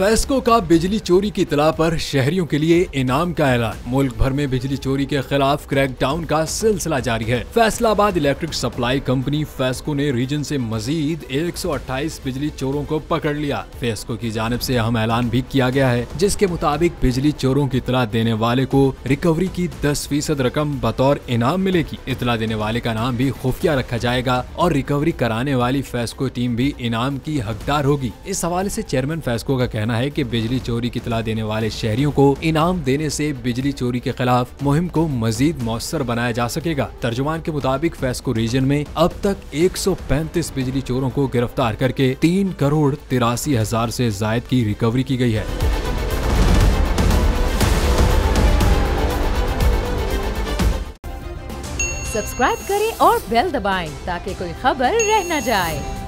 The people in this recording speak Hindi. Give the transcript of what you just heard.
फेस्को का बिजली चोरी की इतला पर शहरियों के लिए इनाम का ऐलान। मुल्क भर में बिजली चोरी के खिलाफ क्रैकडाउन का सिलसिला जारी है। Faisalabad electric supply company FESCO ने रीजन से मजीद 128 बिजली चोरों को पकड़ लिया। फेस्को की जानिब से अहम ऐलान भी किया गया है, जिसके मुताबिक बिजली चोरों की इतला देने वाले को रिकवरी की 10% रकम बतौर इनाम मिलेगी। इतला देने वाले का नाम भी खुफिया रखा जाएगा और रिकवरी कराने वाली फेस्को टीम भी इनाम की हकदार होगी। इस हवाले से चेयरमैन फेस्को का कहना है कि बिजली चोरी की इतला देने वाले शहरियों को इनाम देने से बिजली चोरी के खिलाफ मुहिम को मजीद मौसर बनाया जा सकेगा। तर्जुमान के मुताबिक फेस्को रीजन में अब तक 135 बिजली चोरों को गिरफ्तार करके 3,83,000 से जायद की रिकवरी की गई है। सब्सक्राइब करें और बेल दबाएं ताकि कोई खबर रह न जाए।